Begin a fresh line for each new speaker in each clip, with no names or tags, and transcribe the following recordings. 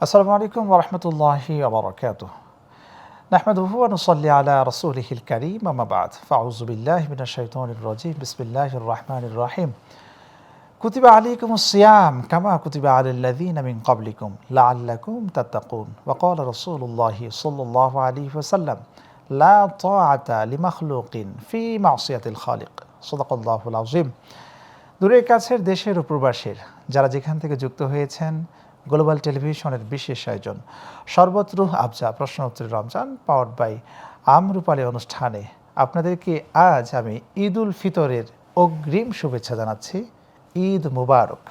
আসসালামু আলাইকুম ওয়া রাহমাতুল্লাহি ওয়া বারাকাতুহু। নাহমাদুহু ওয়া নুসাল্লি আলা রাসূলিহিল কারীম, আম্মা বা'দ। ফাআউযু বিল্লাহি মিনাশ শাইতানির রাজীম। বিসমিল্লাহির রাহমানির রাহিম। কুতিবা আলাইকুমুস সিয়াম কামা কুতিবা আলাল লাযীনা মিন ক্বাবলিকুম লাআল্লাকুম তাত্তাকুন। ওয়া ক্বালা রাসূলুল্লাহি সাল্লাল্লাহু আলাইহি ওয়াসাল্লাম লা তাআতা লিমাখলুকিন ফি মা'সিয়াতিল খালিক। সাদাকাল্লাহুল আযীম। দূরের কাছের দেশের ও প্রবাসের যারা যেখান থেকে যুক্ত হয়েছেন, গ্লোবাল টেলিভিশনের বিশেষ আয়োজন শরবত রুহ আফজা প্রশ্ন উত্তরের রমজান পাওয়ার্ড বাই আমরুপালি অনুষ্ঠানে আপনাদেরকে আজ আমি ঈদ উল ফিতরের অগ্রিম শুভেচ্ছা জানাচ্ছি। ঈদ মুবারক।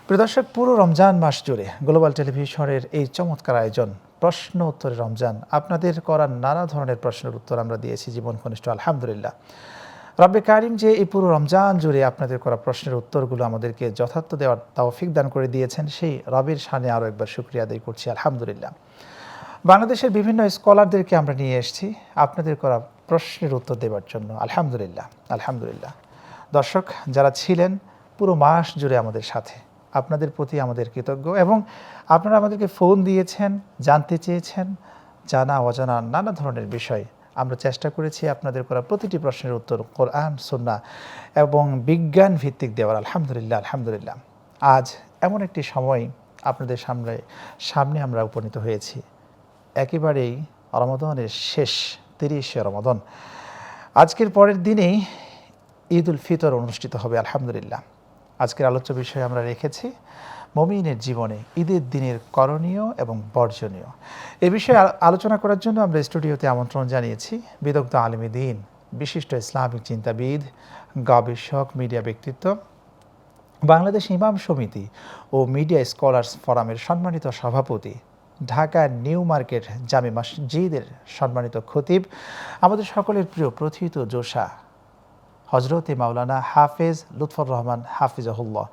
প্রিয় দর্শক, পুরো রমজান মাস জুড়ে গ্লোবাল টেলিভিশনের এই চমৎকার আয়োজন প্রশ্ন উত্তরের রমজান, আপনাদের করা নানা ধরনের প্রশ্নের উত্তর আমরা দিয়েছি জীবন ঘনিষ্ঠ আলহামদুলিল্লাহ। রব্বে কারিম যে এই পুরো রমজান জুড়ে আপনাদের করা প্রশ্নের উত্তরগুলো আমাদেরকে যথার্থ দেওয়ার তৌফিক দান করে দিয়েছেন, সেই রবের শানে আরও একবার শুকরিয়া আদায় করছি আলহামদুলিল্লাহ। বাংলাদেশের বিভিন্ন স্কলারদেরকে আমরা নিয়ে এসেছি আপনাদের করা প্রশ্নের উত্তর দেওয়ার জন্য আলহামদুলিল্লাহ আলহামদুলিল্লাহ। দর্শক যারা ছিলেন পুরো মাস জুড়ে আমাদের সাথে, আপনাদের প্রতি আমাদের কৃতজ্ঞ, এবং আপনারা আমাদেরকে ফোন দিয়েছেন, জানতে চেয়েছেন জানা অজানা নানা ধরনের বিষয়। আমরা চেষ্টা করেছি আপনাদের করা প্রতিটি প্রশ্নের উত্তর কোরআন, সুন্নাহ এবং বিজ্ঞান ভিত্তিক দেওয়ার আলহামদুলিল্লাহ আলহামদুলিল্লাহ। আজ এমন একটি সময় আপনাদের সামনে আমরা উপনীত হয়েছি, একেবারেই রমাদানের শেষ 30শে রমাদান। আজকের পরের দিনেই ঈদ উল ফিতর অনুষ্ঠিত হবে আলহামদুলিল্লাহ। আজকের আলোচ্য বিষয় আমরা রেখেছি মুমিনের জীবনে ঈদের দিনের করণীয় এবং বর্জনীয়। এ বিষয়ে আলোচনা করার জন্য আমরা স্টুডিওতে আমন্ত্রণ জানিয়েছি বিদগ্ধ আলেমে দ্বীন, বিশিষ্ট ইসলামিক চিন্তাবিদ, গবেষক, মিডিয়া ব্যক্তিত্ব, বাংলাদেশ ইমাম সমিতি ও মিডিয়া স্কলার্স ফোরামের সম্মানিত সভাপতি, ঢাকা নিউ মার্কেট জামে মসজিদের সম্মানিত খতিব, আমাদের সকলের প্রিয় প্রথিত জোশা হজরতে মাওলানা হাফেজ লুৎফর রহমান হাফিজাহুল্লাহ।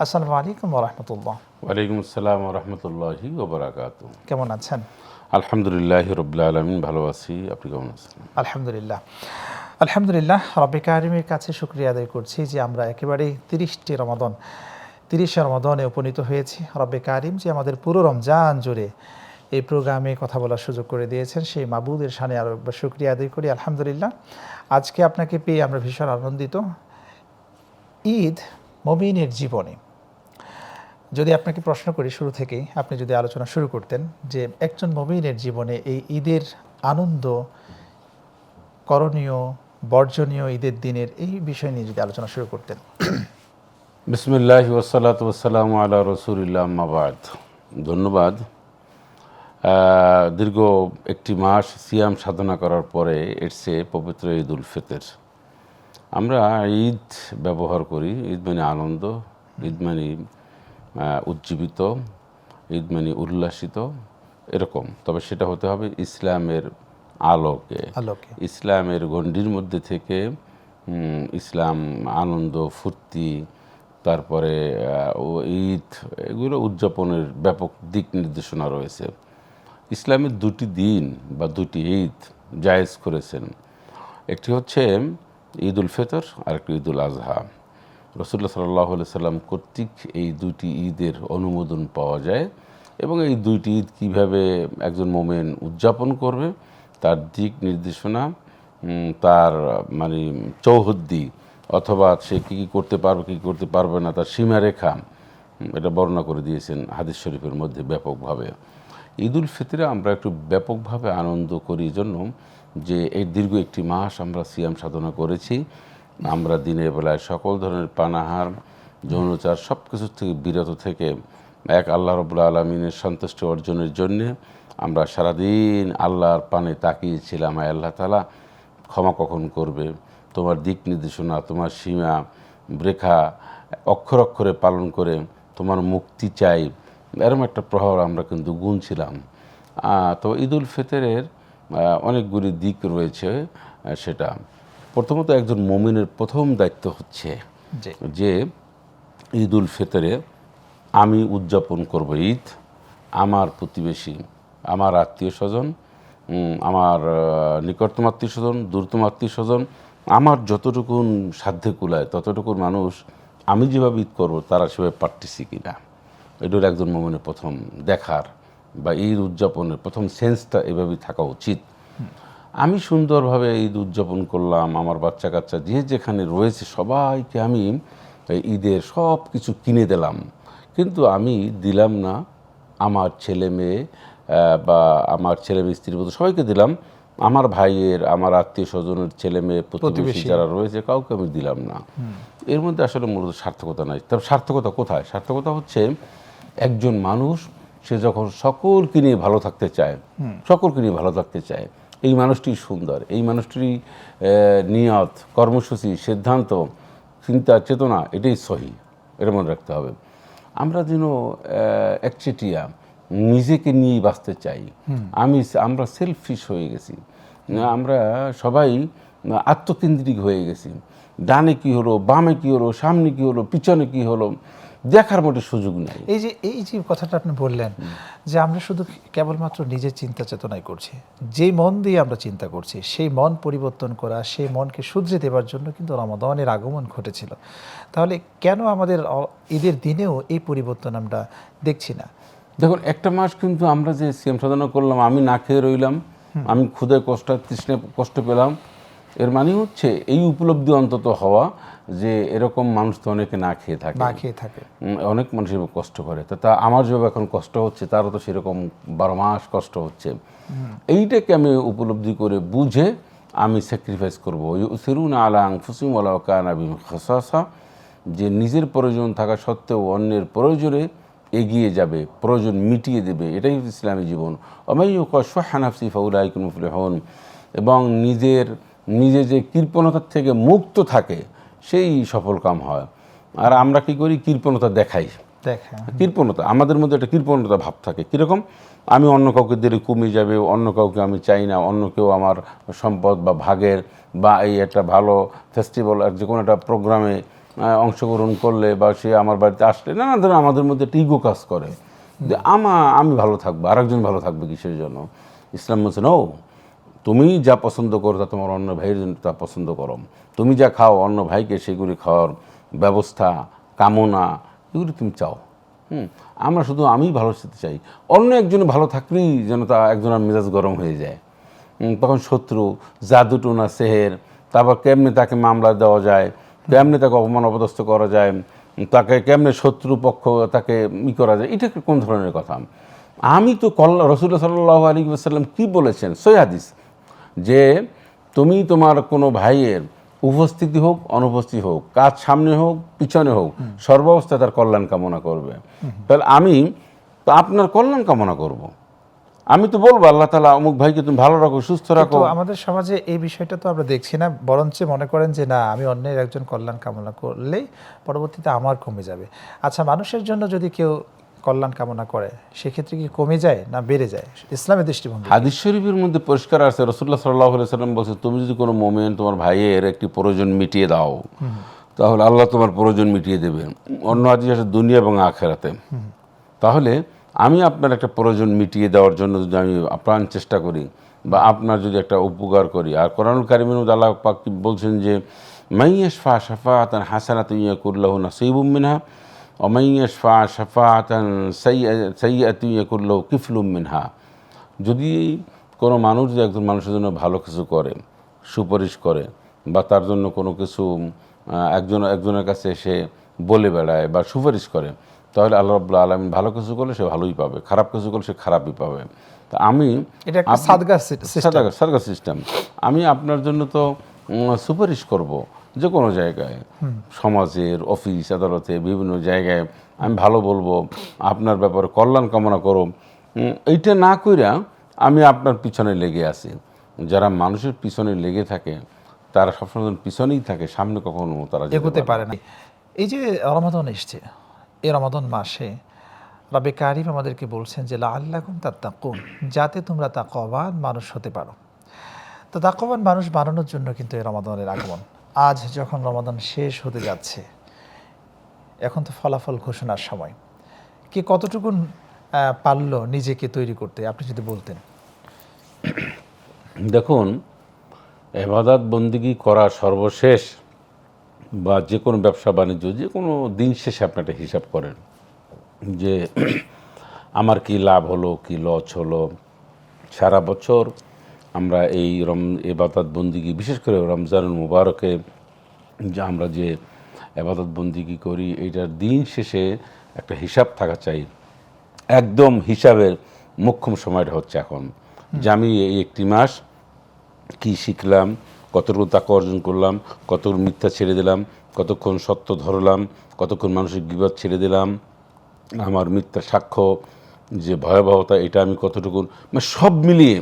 আসসালামু আলাইকুম ওয়া রাহমাতুল্লাহ।
ওয়ালাইকুম আসসালাম ওয়া রাহমাতুল্লাহি ওয়া বারাকাতুহু।
কেমন আছেন?
আলহামদুলিল্লাহি রাব্বিল আলামিন, ভালো আছি। আপনি কেমন আছেন?
আলহামদুলিল্লাহ আলহামদুলিল্লাহ। রব্বে কারিমের কাছে শুকরিয়া আদায় করছি যে আমরা একেবারেই 30শে রমাদানে উপনীত হয়েছি। রব্বে কারিম যে আমাদের পুরো রমজান জুড়ে এই প্রোগ্রামে কথা বলার সুযোগ করে দিয়েছেন, সেই মাবুদের শানে আরও একবার শুকরিয়া আদায় করি আলহামদুলিল্লাহ। আজকে আপনাকে পেয়ে আমরা ভীষণ আনন্দিত। ঈদ মুমিনের জীবনে, যদি আপনাকে প্রশ্ন করি শুরু থেকেই, আপনি যদি আলোচনা শুরু করতেন যে একজন মুমিনের জীবনে এই ঈদের আনন্দ, করণীয়, বর্জনীয়, ঈদের দিনের এই বিষয় নিয়ে যদি আলোচনা শুরু করতেন।
বিসমিল্লাহি ওয়াসসালাতু ওয়াসসালামু আলা রাসূলিল্লাহ, আম্মা বা'দ। ধন্যবাদ। দীর্ঘ একটি মাস সিয়াম সাধনা করার পরে এসছে পবিত্র ঈদ উল ফিতর। আমরা ঈদ ব্যবহার করি, ঈদ মানে আনন্দ, ঈদ মানে উজ্জীবিত, ঈদ মানে উল্লাসিত, এরকম। তবে সেটা হতে হবে ইসলামের আলোকে, ইসলামের গণ্ডির মধ্যে থেকে। ইসলাম আনন্দ, ফুর্তি, তারপরে ঈদ, এগুলো উদযাপনের ব্যাপক দিক নির্দেশনা রয়েছে। ইসলামের দুটি দিন বা দুটি ঈদ জায়েজ করেছেন। একটি হচ্ছে ঈদ উল ফিতর আর একটি ঈদ উল আজহা। রাসূলুল্লাহ সাল্লাল্লাহু আলাইহি সাল্লাম কর্তৃক এই দুইটি ঈদের অনুমোদন পাওয়া যায়, এবং এই দুইটি ঈদ কীভাবে একজন মোমেন উদযাপন করবে তার দিক নির্দেশনা, তার মানে চৌহদ্দি, অথবা সে কী কী করতে পারবে কী করতে পারবে না, তার সীমারেখা, এটা বর্ণনা করে দিয়েছেন হাদিস শরীফের মধ্যে ব্যাপকভাবে। ঈদ উল ফিতরে আমরা একটু ব্যাপকভাবে আনন্দ করি জন্য যে এই দীর্ঘ একটি মাস আমরা সিয়াম সাধনা করেছি। আমরা দিনের বেলায় সকল ধরনের পানাহার, যৌনাচার সব কিছু থেকে বিরত থেকে এক আল্লাহ রাব্বুল আলামিনের সন্তুষ্টি অর্জনের জন্যে আমরা সারাদিন আল্লাহর পানে তাকিয়েছিলাম। আল্লাহ তাআলা ক্ষমা কখন করবে, তোমার দিক নির্দেশনা, তোমার সীমা রেখা অক্ষর অক্ষরে পালন করে তোমার মুক্তি চাই, এরকম একটা প্রহর আমরা কিন্তু গুনছিলাম। তো ঈদ উল ফিতরের অনেকগুলি দিক রয়েছে। সেটা প্রথমত একজন মুমিনের প্রথম দায়িত্ব হচ্ছে যে ঈদ উল ফিতরে আমি উদযাপন করব ঈদ, আমার প্রতিবেশী, আমার আত্মীয় স্বজন, আমার নিকটতম আত্মীয় স্বজন, দূরতম আত্মীয় স্বজন, আমার যতটুকুন সাধ্যে কুলায় ততটুকুন মানুষ আমি যেভাবে ঈদ করবো তারা সেভাবে পারতেছি কিনা, এটা হলো একজন মুমিনের প্রথম দেখার বা ঈদ উদযাপনের প্রথম সেন্সটা এভাবেই থাকা উচিত। আমি সুন্দরভাবে ঈদ উদযাপন করলাম, আমার বাচ্চা কাচ্চা যে যেখানে রয়েছে সবাইকে আমি ঈদের সব কিছু কিনে দিলাম, কিন্তু আমি দিলাম না আমার ছেলে মেয়ে বা আমার ছেলে মেয়ে স্ত্রী বলতে সবাইকে দিলাম, আমার ভাইয়ের, আমার আত্মীয় স্বজনের ছেলে মেয়ে প্রতিবেশী যারা রয়েছে কাউকে আমি দিলাম না। এর মধ্যে আসলে মূলত সার্থকতা নাই। তবে সার্থকতা কোথায়? সার্থকতা হচ্ছে একজন মানুষ সে যখন সকলকে নিয়ে ভালো থাকতে চায়, সকলকে নিয়ে ভালো থাকতে চায়, এই মানুষটি সুন্দর, এই মানুষটির নিয়ত, কর্মসূচি, সিদ্ধান্ত, চিন্তা, চেতনা এটাই সহি, এটা মনে রাখতে হবে। আমরা যেন একচেটিয়া নিজেকে নিয়েই বাঁচতে চাই, আমরা সেলফিশ হয়ে গেছি, আমরা সবাই আত্মকেন্দ্রিক হয়ে গেছি। ডানে কি হলো, বামে কি হলো, সামনে কি হলো, পিছনে কি হলো, দেখার মতো সুযোগ নাই।
এই যে কথাটা আপনি বললেন যে আমরা শুধু কেবলমাত্র নিজের চিন্তা চেতনাই করছি, যে মন দিয়ে আমরা চিন্তা করছি সেই মন পরিবর্তন করা, সেই মনকে শুধরে দেওয়ার জন্য কিন্তু রমাদানের আগমন ঘটেছিল। তাহলে কেন আমাদের ঈদের দিনেও এই পরিবর্তন আমরা দেখছি না?
দেখুন, একটা মাস কিন্তু আমরা যে সিয়াম সাধনা করলাম, আমি না খেয়ে রইলাম, আমি ক্ষুধায় তৃষ্ণায় কষ্ট পেলাম, এর মানে হচ্ছে এই উপলব্ধি অন্তত হওয়া যে এরকম মানুষ তো অনেকে না খেয়ে থাকে, অনেক মানুষ কষ্ট করে। তা আমার যেভাবে এখন কষ্ট হচ্ছে তারও তো সেরকম 12 মাস কষ্ট হচ্ছে। এইটাকে আমি উপলব্ধি করে বুঝে আমি স্যাক্রিফাইস করবো। ইউসিরুনা আলা আনফুসিহিম ওয়ালাউ কানা বিহিম খাসাসা, যে নিজের প্রয়োজন থাকা সত্ত্বেও অন্যের প্রয়োজনে এগিয়ে যাবে, প্রয়োজন মিটিয়ে দেবে, এটাই ইসলামী জীবন। ওয়া ইউকা শুহা নাফসিহি ফাউলাইকা হুমুল মুফলিহুন, এবং নিজে যে কৃপণতার থেকে মুক্ত থাকে সেই সফল কাম হয়। আর আমরা কি করি? কৃপণতা দেখাই। কৃপণতা, আমাদের মধ্যে একটা কৃপণতা ভাব থাকে। কীরকম? আমি অন্য কাউকে দিলে কমে যাবে, অন্য কাউকে আমি চাই না, অন্য কেউ আমার সম্পদ বা ভাগের বা এই একটা ভালো ফেস্টিভ্যাল আর যে কোনো একটা প্রোগ্রামে অংশগ্রহণ করলে বা সে আমার বাড়িতে আসলে নানা ধরনের আমাদের মধ্যে একটা ইগো কাজ করে যে আমি ভালো থাকবো, আরেকজন ভালো থাকবে কিসের জন্য? ইসলাম বলছে নো, তুমি যা পছন্দ করো তা তোমার অন্য ভাইয়ের জন্য তা পছন্দ করো, তুমি যা খাও অন্য ভাইকে সেগুলি খাওয়ার ব্যবস্থা, কামনা, এগুলি তুমি চাও। আমরা শুধু আমি ভালো থাকতে চাই, অন্য একজন ভালো থাকলেই যেন তা একজনের মেজাজ গরম হয়ে যায়। তখন শত্রু, জাদুটোনা, সেহের, তারপর কেমনে তাকে মামলা দেওয়া যায়, কেমনে তাকে অপমান অপদস্থ করা যায়, তাকে কেমনে শত্রু পক্ষ তাকে করা যায়, এটা কোন ধরনের কথা? আমি তো রাসূলুল্লাহ সাল্লাল্লাহু আলাইহি ওয়াসাল্লাম কী বলেছেন সহিহ হাদিস, যে তুমি তোমার কোনো ভাইয়ের উপস্থিতি হোক অনুপস্থিতি হোক, কাজ সামনে হোক পিছনে হোক, সর্বাবস্থায় তার কল্যাণ কামনা করবে। তাহলে আমি তো আপনার কল্যাণ কামনা করব, আমি তো বলবো আল্লাহ তাআলা অমুক ভাইকে তুমি ভালো রাখো, সুস্থ রাখো।
আমাদের সমাজে এই বিষয়টা তো আমরা দেখছি না, বরঞ্চ মনে করেন যে না, আমি অন্যের একজন কল্যাণ কামনা করলেই পরবর্তীতে আমার কমে যাবে। আচ্ছা, মানুষের জন্য যদি কেউ কল্যাণ কামনা করে সেক্ষেত্রে কি কমে যায় না বেড়ে যায় ইসলামের দৃষ্টিভঙ্গি?
হাদিস শরীফের মধ্যে পরিষ্কার আছে, রাসূলুল্লাহ সাল্লাল্লাহু আলাইহি ওয়াসাল্লাম বলেছেন, তুমি যদি কোনো মুমিন তোমার ভাইয়ের একটি প্রয়োজন মিটিয়ে দাও তাহলে আল্লাহ তোমার প্রয়োজন মিটিয়ে দেবেন, অন্য হাদিস আছে দুনিয়া এবং আখিরাতে। তাহলে আমি আপনার একটা প্রয়োজন মিটিয়ে দেওয়ার জন্য যদি আমি আপ্রাণ চেষ্টা করি বা আপনার যদি একটা উপকার করি, আর কোরআনুল কারীমের মধ্যে আল্লাহ পাক বলছেন যে মাইয়াশফা শাফাআতান হাসানাতান ইয়াকুল লাহু নাসীবুম মিনহা ওয়া মাইয়াশফা শাফাআতান সাইয়্যাতান ইয়াকুল লাহু কিফলুম মিনহা। যদি কোনো মানুষ যে একজন মানুষের জন্য ভালো কিছু করে, সুপারিশ করে বা তার জন্য কোনো কিছু একজনের কাছে এসে বলে বেড়ায় বা সুপারিশ করে, তাহলে আল্লাহ রাব্বুল আলামিন ভালো কিছু করলে সে ভালোই পাবে, খারাপ কিছু করলে সে খারাপই পাবে। তা আমি
এটা একটা সাদগা
সিস্টেম, আমি আপনার জন্য তো সুপারিশ করব যে কোনো জায়গায়, সমাজের, অফিস আদালতে, বিভিন্ন জায়গায় আমি ভালো বলবো, আপনার ব্যাপারে কল্যাণ কামনা করো। এইটা না কইরা আমি আপনার পিছনে লেগে আছি। যারা মানুষের পিছনে লেগে থাকে তারা সবসময় পিছনেই থাকে, সামনে কখনো তারা
এগোতে পারে না। এই যে রমাদান এসছে, এই রমাদান মাসে রব্বে কারিম আমাদেরকে বলছেন যে লাআল্লাকুম তাত্তাকুন, যাতে তোমরা তাকওয়াবান মানুষ হতে পারো। তো তাকওয়াবান মানুষ বানানোর জন্য কিন্তু এই রমাদানের আগমন। আজ যখন রমাদান শেষ হতে যাচ্ছে, এখন তো ফলাফল ঘোষণার সময়, কে কতটুকুন পারল নিজেকে তৈরি করতে, আপনি যদি বলতেন।
দেখুন, ইবাদত বন্দেগী করা সর্বশেষ বা যে কোনো ব্যবসা বাণিজ্য, যে কোনো দিন শেষে আপনি একটা হিসাব করেন, যে আমার কি লাভ হলো, কি লস হলো। সারা বছর আমরা এই ইবাদত বন্দিগি, বিশেষ করে রমজানুল মুবারকে আমরা যে ইবাদত বন্দিগি করি, এইটার দিন শেষে একটা হিসাব থাকা চাই। একদম হিসাবের মোক্ষম সময়টা হচ্ছে এখন, যে আমি এই একটি মাস কি শিখলাম, কতটুকু তাকওয়া অর্জন করলাম, কতটুকু মিথ্যা ছেড়ে দিলাম, কতক্ষণ সত্য ধরলাম, কতক্ষণ মানুষের গীবত ছেড়ে দিলাম, আমার মিথ্যা সাক্ষ্য যে ভয়াবহতা এটা আমি কতটুকু, মানে সব মিলিয়ে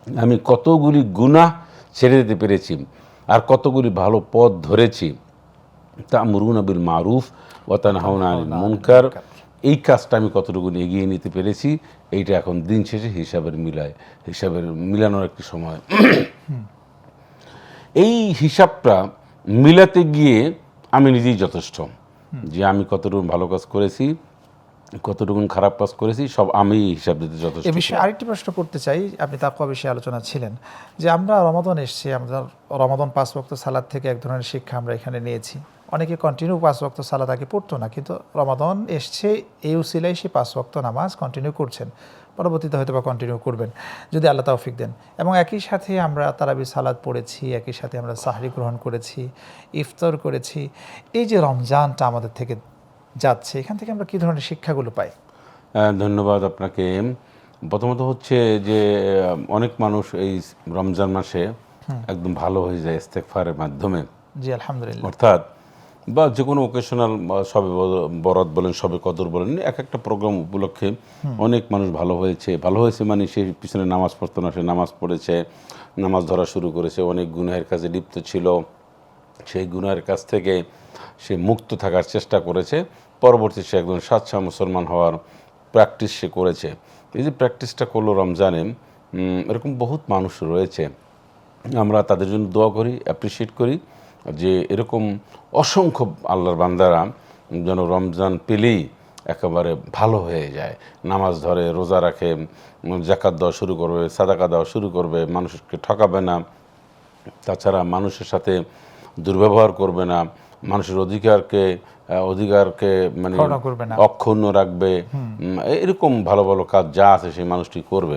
আমি কতগুলি গুনাহ ছেড়ে দিতে পেরেছি, আর কতগুলি ভালো পথ ধরেছি। তা'মুরুনা বিল মারুফ ওয়া তানহাউনা আনিল মুনকার, এই কাজটা আমি কতটুকু এগিয়ে নিতে পেরেছি, এইটা এখন দিন শেষে হিসাবের মিলানোর একটি সময়। এই হিসাবটা মিলাতে গিয়ে আমি নিজেই যথেষ্ট, যে আমি কতটুকু ভালো কাজ করেছি, কতটুকু খারাপ কাজ করেছি, সব আমি হিসাব দিতে যথেষ্ট।
এ বিষয়ে আরেকটি প্রশ্ন করতে চাই, আপনি তাকওয়া বিষয়ে আলোচনা ছিলেন, যে আমরা রমাদান এসেছি, আমরা রমাদান 5 ওয়াক্ত সালাত থেকে এক ধরনের শিক্ষা আমরা এখানে নিয়েছি। অনেকে কন্টিনিউ 5 ওয়াক্ত সালাত আগে পড়তো না, কিন্তু রমাদান এসছে এই উসিলায় সে 5 ওয়াক্ত নামাজ কন্টিনিউ করছেন, পরবর্তীতে হয়তো বা কন্টিনিউ করবেন যদি আল্লাহ তৌফিক দেন। এবং একই সাথে আমরা তারাবি সালাত পড়েছি, একই সাথে আমরা সাহরি গ্রহণ করেছি, ইফতার করেছি। এই যে রমজানটা আমাদের থেকে যাচ্ছে, এখান থেকে আমরা কী ধরনের শিক্ষাগুলো পাই?
ধন্যবাদ আপনাকে। প্রথমত হচ্ছে যে অনেক মানুষ এই রমজান মাসে একদম ভালো হয়ে যায় ইস্তেগফারের মাধ্যমে।
জি আলহামদুলিল্লাহ।
অর্থাৎ বা যে কোনো ওকেশনাল, সবে বরাত বলেন, সবে কদর বলেন, এক একটা প্রোগ্রাম উপলক্ষে অনেক মানুষ ভালো হয়েছে মানে সে পিছনে নামাজ পড়তো না, সে নামাজ পড়েছে, নামাজ ধরা শুরু করেছে, অনেক গুনাহের কাজে লিপ্ত ছিল, সেই গুনাহের কাছ থেকে সে মুক্ত থাকার চেষ্টা করেছে, পরবর্তী সে একজন স্বাচ্ছা মুসলমান হওয়ার প্র্যাকটিস সে করেছে। এই যে প্র্যাকটিসটা করলো রমজানে, এরকম বহুত মানুষ রয়েছে, আমরা তাদের জন্য দোয়া করি, অ্যাপ্রিসিয়েট করি, যে এরকম অসংখ্য আল্লাহর বান্দারা যেন রমজান পেলেই একেবারে ভালো হয়ে যায়, নামাজ ধরে, রোজা রাখে, জাকাত দেওয়া শুরু করবে, সাদাকা দেওয়া শুরু করবে, মানুষকে ঠকাবে না, তাছাড়া মানুষের সাথে দুর্ব্যবহার করবে না, মানুষের অধিকারকে মানে অক্ষুণ্ণ রাখবে, এরকম ভালো ভালো কাজ যা আছে সেই মানুষটি করবে।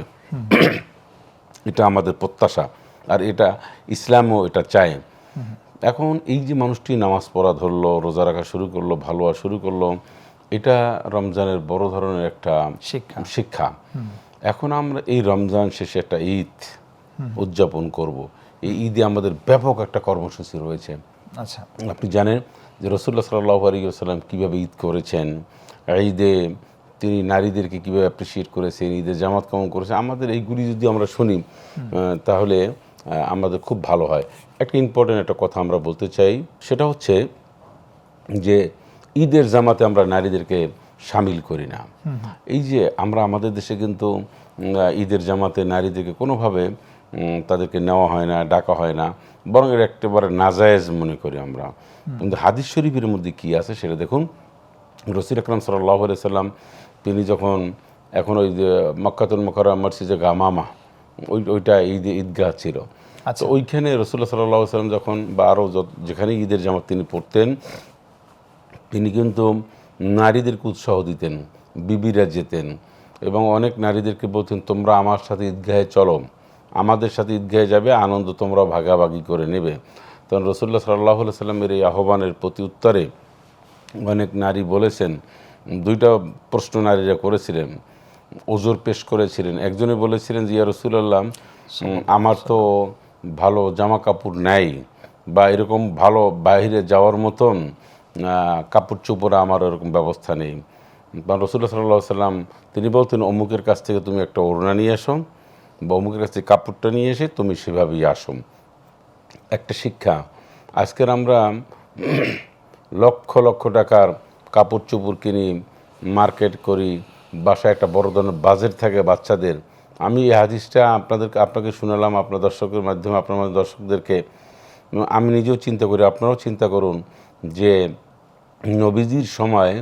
এটা আমাদের প্রত্যাশা, আর এটা ইসলামও এটা চায়। এখন এই যে মানুষটি নামাজ পড়া ধরলো, রোজা রাখা শুরু করলো, ভালো হওয়া শুরু করলো, এটা রমজানের বড় ধরনের একটা শিক্ষা। এখন আমরা এই রমজান শেষে একটা ঈদ উদযাপন করব। এই ঈদে আমাদের ব্যাপক একটা কর্মসূচি রয়েছে।
আচ্ছা,
আপনি জানেন যে রাসূলুল্লাহ সাল্লাল্লাহু আলাইহি ওয়াসাল্লাম কীভাবে ঈদ করেছেন, ঈদে তিনি নারীদেরকে কীভাবে অ্যাপ্রিসিয়েট করেছেন, ঈদের জামাত কেমন করেছেন। আমাদের এইগুলি যদি আমরা শুনি তাহলে আমাদের খুব ভালো হয়। একটা ইম্পর্টেন্ট একটা কথা আমরা বলতে চাই, সেটা হচ্ছে যে ঈদের জামাতে আমরা নারীদেরকে সামিল করি না। এই যে আমরা আমাদের দেশে কিন্তু ঈদের জামাতে নারীদেরকে কোনোভাবে তাদেরকে নেওয়া হয় না, ডাকা হয় না, বরং এর একেবারে নাজায়েজ মনে করি আমরা। কিন্তু হাদিস শরীফের মধ্যে কী আছে সেটা দেখুন। রাসূল আকরাম সাল্লাল্লাহু আলাইহি সাল্লাম তিনি যখন এখন ওই যে মক্কাতুল মুকাররমা মসজিদে গামামা, ওইটা ঈদগাহ ছিল, তো ওইখানে রাসূলুল্লাহ সাল্লাল্লাহু আলাইহি সাল্লাম যখন বা আরও যেখানে ঈদের জামাত তিনি পড়তেন, তিনি কিন্তু নারীদেরকে উৎসাহ দিতেন, বিবিরা যেতেন এবং অনেক নারীদেরকে বলতেন, তোমরা আমার সাথে ঈদগাহে চলো, আমাদের সাথে ঈদগাহে যাবে, আনন্দ তোমরা ভাগাভাগি করে নেবে। তখন রাসূলুল্লাহ সাল্লাল্লাহু আলাইহি সাল্লামের এই আহ্বানের প্রতি উত্তরে অনেক নারী বলেছেন, দুইটা প্রশ্ন নারীরা করেছিলেন, ওজোর পেশ করেছিলেন। একজনে বলেছিলেন যে ইয়া রাসূলুল্লাহ, আমার তো ভালো জামা কাপড় নাই, বা এরকম ভালো বাইরে যাওয়ার মতন কাপড় চোপড় আমার এরকম ব্যবস্থা নেই। বা রাসূলুল্লাহ সাল্লাল্লাহু আলাইহি সাল্লাম তিনি বলতেন, অমুকের কাছ থেকে তুমি একটা ওড়না নিয়ে আসো, বা অমুকের কাছ থেকে কাপড়টা নিয়ে এসে তুমি সেভাবেই আসো। একটা শিক্ষা। আজকের আমরা লক্ষ লক্ষ টাকার কাপড় চোপড় কিনি, মার্কেট করি, বাসায় একটা বড় ধরনের বাজেট থাকে বাচ্চাদের। আমি এই হাদিসটা আপনাকে শোনালাম, আপনার দর্শকের মাধ্যমে আপনার দর্শকদেরকে আমি নিজেও চিন্তা করি, আপনারাও চিন্তা করুন যে নবীজির সময়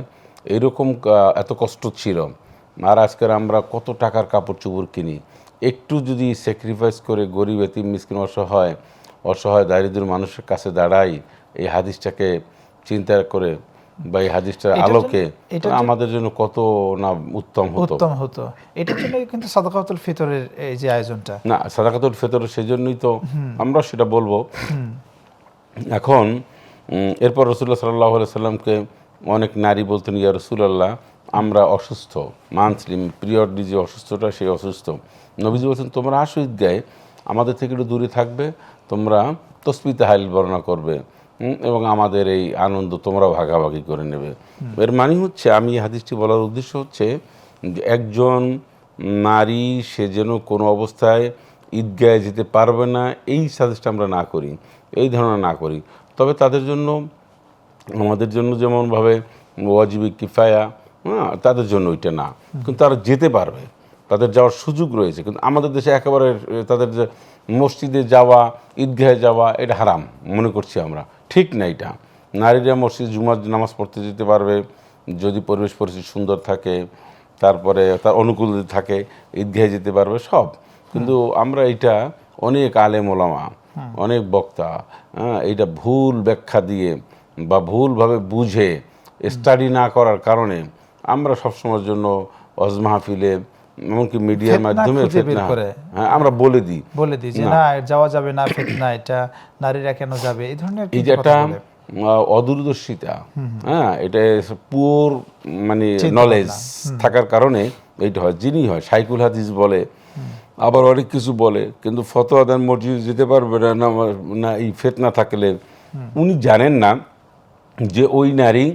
এরকম এত কষ্ট ছিল, আর আজকের আমরা কত টাকার কাপড় চোপড় কিনি। একটু যদি স্যাক্রিফাইস করে গরিব, এতিম, মিসকিন, অসহায় দারিদ্র মানুষের কাছে দাঁড়াই, এই হাদিসটাকে চিন্তা করে বা এই হাদিসটার
এটার
আলোকে
এটার
আমাদের জন্য কত না উত্তম হতো।
উত্তম হতো। এটার জন্য কিন্তু সাদাকাতুল ফিতরের এই যে আয়োজনটা।
না, সাদাকাতুল ফিতর সেজন্যই তো আমরা সেটা বলবো। এখন এরপর রাসূলুল্লাহ সাল্লাল্লাহু আলাইহি সাল্লামকে অনেক নারী বলতেন, ইয়া রাসূলুল্লাহ আমরা অসুস্থ, মান্থলি পিরিয়ডলি যে অসুস্থটা সেই অসুস্থ। নবীজি বলছেন তোমরা আসো ঈদগাহে, আমাদের থেকে একটু দূরে থাকবে, তোমরা তসবিহ তাহলিল বর্ণনা করবে এবং আমাদের এই আনন্দ তোমরাও ভাগাভাগি করে নেবে। এর মানে হচ্ছে, আমি এই হাদিসটি বলার উদ্দেশ্য হচ্ছে যে একজন নারী সে যেন কোনো অবস্থায় ঈদগাহে যেতে পারবে না এই সাজেস্ট আমরা না করি, এই ধারণা না করি। তবে তাদের জন্য, আমাদের জন্য যেমনভাবে ওয়াজিবি কিফায়া, হ্যাঁ, তাদের জন্য ওইটা না, কিন্তু তারা যেতে পারবে, তাদের যাওয়ার সুযোগ রয়েছে। কিন্তু আমাদের দেশে একেবারে তাদের যে মসজিদে যাওয়া, ঈদগাহে যাওয়া, এটা হারাম মনে করছি আমরা, ঠিক না এটা। নারীরা মসজিদ জুমার নামাজ পড়তে যেতে পারবে যদি পরিবেশ পরিস্থিতি সুন্দর থাকে, তারপরে তার অনুকূল থাকে, ঈদগাহে যেতে পারবে সব। কিন্তু আমরা এটা অনেক আলেম ওলামা, অনেক বক্তা, হ্যাঁ, এইটা ভুল ব্যাখ্যা দিয়ে বা ভুলভাবে বুঝে স্টাডি না করার কারণে আমরা সবসময়ের জন্য ওয়াজ মাহফিলে এমনকি মিডিয়ার মাধ্যমে ফিতনা, হ্যাঁ, আমরা বলে দিই
যে না যাওয়া যাবে না, ফিতনা, এটা নারীরা কেন যাবে, এই ধরনের
এই যে একটা অদূরদর্শিতা, হ্যাঁ, এটা পুওর মানে নলেজ থাকার কারণে এইটা হয়। যিনি হয় শাইখুল হাদিস বলে, আবার অনেক কিছু বলে, কিন্তু ফতোয়া দেন মসজিদ যেতে পারবে না, না এই ফিতনা থাকলে। উনি জানেন না যে ওই নারী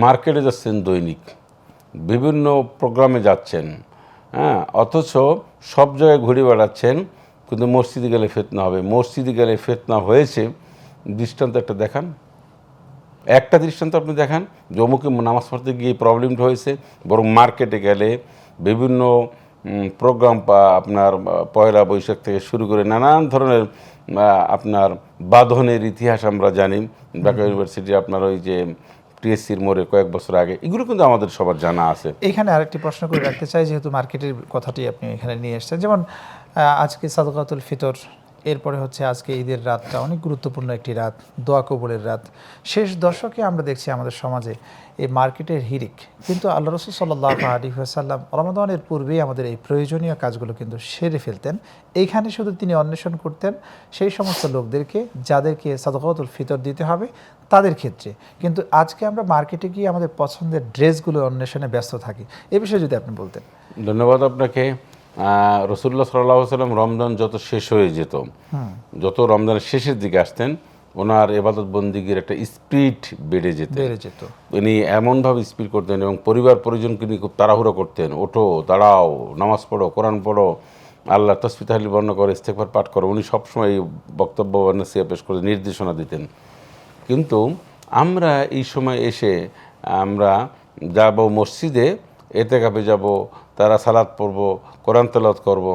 মার্কেটে যাচ্ছেন, দৈনিক বিভিন্ন প্রোগ্রামে যাচ্ছেন, হ্যাঁ, অথচ সব জায়গায় ঘুরে বেড়াচ্ছেন, কিন্তু মসজিদে গেলে ফিতনা হবে। মসজিদে গেলে ফিতনা হয়েছে দৃষ্টান্ত একটা দেখান, একটা দৃষ্টান্ত আপনি দেখান যে অমুকে নামাজ পড়তে গিয়ে প্রবলেমটা হয়েছে। বরং মার্কেটে গেলে বিভিন্ন প্রোগ্রাম, আপনার পয়লা বৈশাখ থেকে শুরু করে নানান ধরনের আপনার বাঁধনের ইতিহাস আমরা জানি। ঢাকা ইউনিভার্সিটি আপনার ওই যে টিএসসির মোড়ে কয়েক বছর আগে, এগুলো কিন্তু আমাদের সবার জানা আছে।
এখানে আরেকটি প্রশ্ন করে রাখতে চাই, যেহেতু মার্কেটের কথাটি আপনি এখানে নিয়ে এসেছেন। যেমন আজকে সাদাকাতুল ফিতর, এরপরে হচ্ছে আজকে ঈদের রাতটা অনেক গুরুত্বপূর্ণ একটি রাত, দোয়া কবুলের রাত। শেষ দশকে আমরা দেখছি আমাদের সমাজে এই মার্কেটের হিরিক, কিন্তু আল্লাহ রাসূল সাল্লাল্লাহু আলাইহি ওয়াসাল্লাম রমাদানের পূর্বেই আমাদের এই প্রয়োজনীয় কাজগুলো কিন্তু সেরে ফেলতেন। এইখানে শুধু তিনি অন্বেষণ করতেন সেই সমস্ত লোকদেরকে যাদেরকে সাদাকাতুল ফিতর দিতে হবে তাদের ক্ষেত্রে। কিন্তু আজকে আমরা মার্কেটে গিয়ে আমাদের পছন্দের ড্রেসগুলো অন্বেষণে ব্যস্ত থাকি। এ বিষয়ে যদি আপনি বলতেন।
ধন্যবাদ আপনাকে। রাসূলুল্লাহ সাল্লাল্লাহু আলাইহি ওয়াসাল্লাম রমজান যত শেষ হয়ে যেত, যত রমজানের শেষের দিকে আসতেন, ওনার ইবাদত বন্দিগির একটা স্পিড বেড়ে যেত। উনি এমনভাবে স্পিড করতেন এবং পরিবার পরিজনকে নিয়ে খুব তাড়াহুড়ো করতেন, ওঠো, দাঁড়াও, নামাজ পড়ো, কোরআন পড়ো, আল্লাহ তাসবিহ তাহলিল বর্ণনা করো, ইস্তেগফার পাঠ করো। উনি সবসময় এই বক্তব্য নসিহত পেশ করে নির্দেশনা দিতেন। কিন্তু আমরা এই সময় এসে আমরা যাব মসজিদে, এতেকাফে যাব, তারা সালাত পড়ব, কোরআন তেলাওয়াত করব,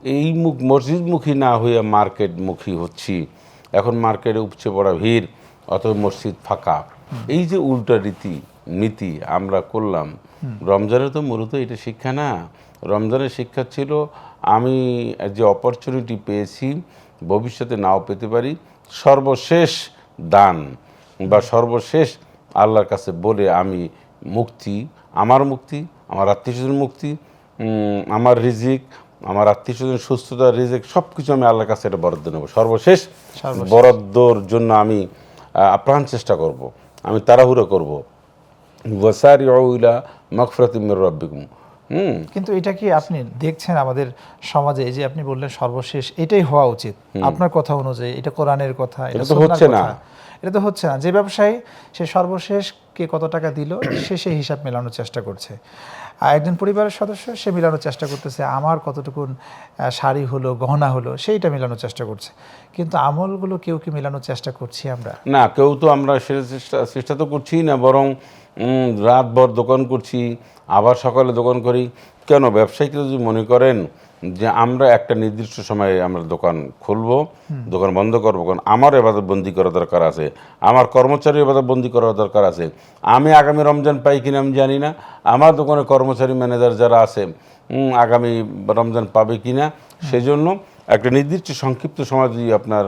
এই মসজিদমুখী না হয়ে মার্কেটমুখী হচ্ছি। এখন মার্কেটে উপচে পড়া ভিড়, অথবা মসজিদ ফাঁকা। এই যে উল্টা নীতি আমরা করলাম, রমজানের তো মূলত এটা শিক্ষা না। রমজানের শিক্ষা ছিল আমি যে অপরচুনিটি পেয়েছি ভবিষ্যতে নাও পেতে পারি, সর্বশেষ দান বা সর্বশেষ আল্লাহর কাছে বলে আমি মুক্তি, আমার আত্মীয়স্বজন মুক্তি, আমার রিজিক, আমার আত্মীয়স্বজন সুস্থতা, রিজিক সব কিছু আমি আল্লাহর কাছে এটা বরাদ্দ নেব। সর্বশেষ বরাদ্দর জন্য আমি আপ্রাণ চেষ্টা করব, আমি তাড়াহুড়ো করব। ওয়াসারিউ ইলা মাগফিরাতিম মির রাব্বিকুম।
কিন্তু এটা কি আপনি দেখছেন আমাদের সমাজে, এই যে আপনি বললেন সর্বশেষ, এটাই হওয়া উচিত আপনার কথা অনুযায়ী, এটা কোরআনের কথা, এটা তো হচ্ছে না। এটা তো হচ্ছে না। যে ব্যবসায়ী সে সর্বশেষ কে কত টাকা দিল সে সেই হিসাব মেলানোর চেষ্টা করছে, আর একজন পরিবারের সদস্য সে মেলানোর চেষ্টা করতেছে আমার কতটুকুন শাড়ি হলো, গহনা হলো, সেইটা মেলানোর চেষ্টা করছে। কিন্তু আমলগুলো কেউ কি মেলানোর চেষ্টা করছি আমরা? না,
কেউ তো আমরা চেষ্টা তো করছি না, বরং রাতভর দোকান করছি, আবার সকালে দোকান করি। কেন? ব্যবসায়ীরা যদি মনে করেন যে আমরা একটা নির্দিষ্ট সময়ে আমরা দোকান খুলবো, দোকান বন্ধ করবো, কারণ আমার ইবাদত বন্দি করা দরকার আছে, আমার কর্মচারী ইবাদত বন্দি করার দরকার আছে, আমি আগামী রমজান পাই কিনা আমি জানি না, আমার দোকানে কর্মচারী ম্যানেজার যারা আছে আগামী রমজান পাবে কিনা, সেজন্য একটা নির্দিষ্ট সংক্ষিপ্ত সময় যদি আপনার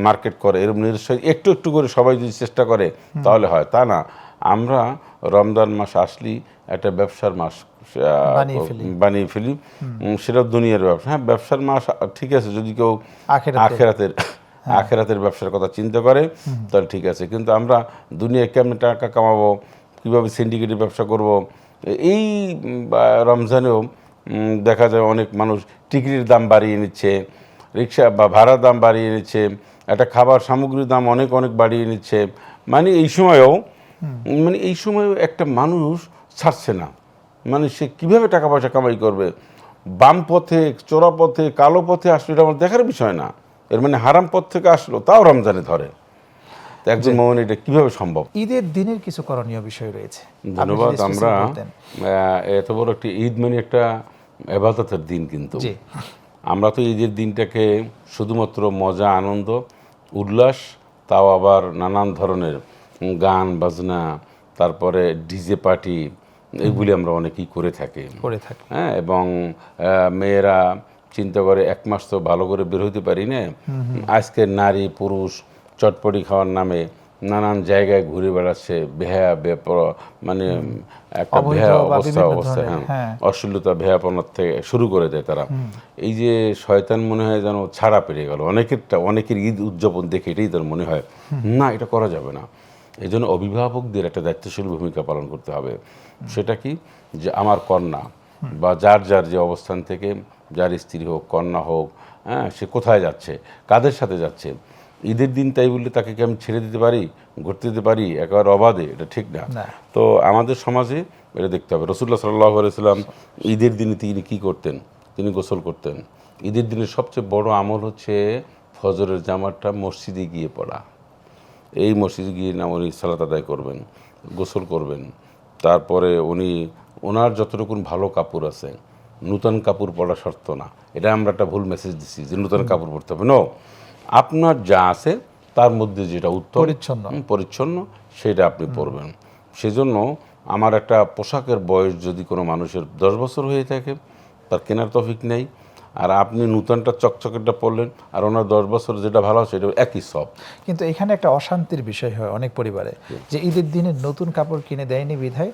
মার্কেট করে, এরকম নির্দিষ্ট একটু একটু করে সবাই যদি চেষ্টা করে তাহলে হয়। তা না, আমরা রমজান মাস আসলেই একটা ব্যবসার মাস বানিয়ে ফেলি। সেটা দুনিয়ার ব্যবসা। হ্যাঁ, ব্যবসার মাস ঠিক আছে, যদি কেউ আখেরাতের ব্যবসার কথা চিন্তা করে তাহলে ঠিক আছে, কিন্তু আমরা দুনিয়ায় কেমন টাকা কামাবো, কীভাবে সিন্ডিকেটের ব্যবসা করব, এই রমজানেও দেখা যায় অনেক মানুষ টিকিটের দাম বাড়িয়ে নিচ্ছে, রিক্সা বা ভাড়ার দাম বাড়িয়ে নিচ্ছে, একটা খাবার সামগ্রীর দাম অনেক অনেক বাড়িয়ে নিচ্ছে। মানে এই সময়েও একটা মানুষ ছাড়ছে না, মানে সে কীভাবে টাকা পয়সা কামাই করবে, বাম পথে, চোরা পথে, কালো পথে আসলে এটা আমার দেখার বিষয় না। এর মানে হারাম পথ থেকে আসলো তাও রমজানে ধরে। একজন মুমিন এটা কিভাবে সম্ভব?
ঈদের দিনের কিছু করণীয় বিষয় রয়েছে।
ধন্যবাদ। আমরা এত বড় একটি ঈদ মানে একটা ইবাদতের দিন, কিন্তু আমরা তো ঈদের দিনটাকে শুধুমাত্র মজা, আনন্দ, উল্লাস, তাও আবার নানান ধরনের গান বাজনা, তারপরে ডিজে পার্টি, এগুলি আমরা অনেকেই করে থাকি। হ্যাঁ, এবং মেয়েরা চিন্তা করে এক মাস তো ভালো করে বের হতে পারি না, আজকে নারী পুরুষ চটপটি খাওয়ার নামে নানান জায়গায় ঘুরে বেড়াচ্ছে, মানে একটা বেহা অবস্থা, হ্যাঁ, অশ্লীলতা, বেহাপনার থেকে শুরু করে দেয় তারা। এই যে শয়তান মনে হয় যেন ছাড়া পেরে গেল, অনেকের ঈদ উদযাপন দেখে এটাই তার মনে হয় না, এটা করা যাবে না। এই জন্য অভিভাবকদের একটা দায়িত্বশীল ভূমিকা পালন করতে হবে। সেটা কি, যে আমার কন্যা বা যার যে অবস্থান থেকে, যার স্ত্রী হোক, কন্যা হোক, হ্যাঁ, সে কোথায় যাচ্ছে, কাদের সাথে যাচ্ছে, ঈদের দিন তাই বললে তাকে কি আমি ছেড়ে দিতে পারি, ঘুরতে দিতে পারি একেবারে অবাধে? এটা ঠিক না। তো আমাদের সমাজে এটা দেখতে হবে। রাসূলুল্লাহ সাল্লাল্লাহু আলাইহি ওয়াসাল্লাম ঈদের দিনে তিনি কী করতেন? তিনি গোসল করতেন। ঈদের দিনের সবচেয়ে বড় আমল হচ্ছে ফজরের জামাতটা মসজিদে গিয়ে পড়া। এই মসজিদে গিয়ে উনি সালাত আদায় করবেন, গোসল করবেন, তারপরে ওনার যতটুকু ভালো কাপড় আছে, নূতন কাপড় পরা শর্ত না। এটা আমরা একটা ভুল মেসেজ দিচ্ছি যে নূতন কাপড় পরতে হবে। নো, আপনার যা আছে তার মধ্যে যেটা উত্তম পরিচ্ছন্ন সেটা আপনি পরবেন। সেজন্য আমার একটা পোশাকের বয়স যদি কোনো মানুষের 10 বছর হয়ে থাকে, তার কেনার তৌফিক নেই, আর আপনি নূতনটা চকচকেরটা পরলেন, আর ওনার 10 বছর যেটা ভালো সেটা একই সব।
কিন্তু এখানে একটা অশান্তির বিষয় হয় অনেক পরিবারে, যে ঈদের দিনে নতুন কাপড় কিনে দেয়নি বিধায়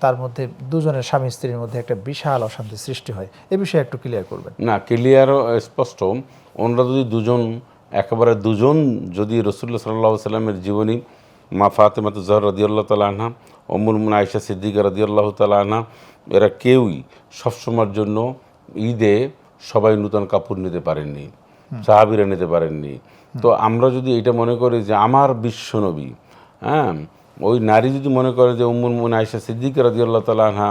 তার মধ্যে দুজনের স্বামী স্ত্রীর মধ্যে একটা বিশাল অশান্তি সৃষ্টি হয়। এ বিষয়ে একটু ক্লিয়ার করবেন।
না, ক্লিয়ারও স্পষ্ট। ওনারা যদি একেবারে দুজন যদি রাসূলুল্লাহ সাল্লাল্লাহু আলাইহি ওয়াসাল্লামের জীবনী, মা ফাতেমা জহরা রাদিয়াল্লাহু তাআলা আনহা, উম্মুল মুমিনিন আয়েশা সিদ্দিকা রাদিয়াল্লাহু তাআলা আনহা, এরা কেউই সবসময়ের জন্য ঈদে সবাই নূতন কাপড় নিতে পারেননি, সাহাবীরা নিতে পারেননি। তো আমরা যদি এটা মনে করি যে আমার বিশ্বনবী, হ্যাঁ, ওই নারী যদি মনে করে যে উম্মুল মুমিনিন আয়েশা সিদ্দিকা রাদিয়াল্লাহু তাআলা আনহা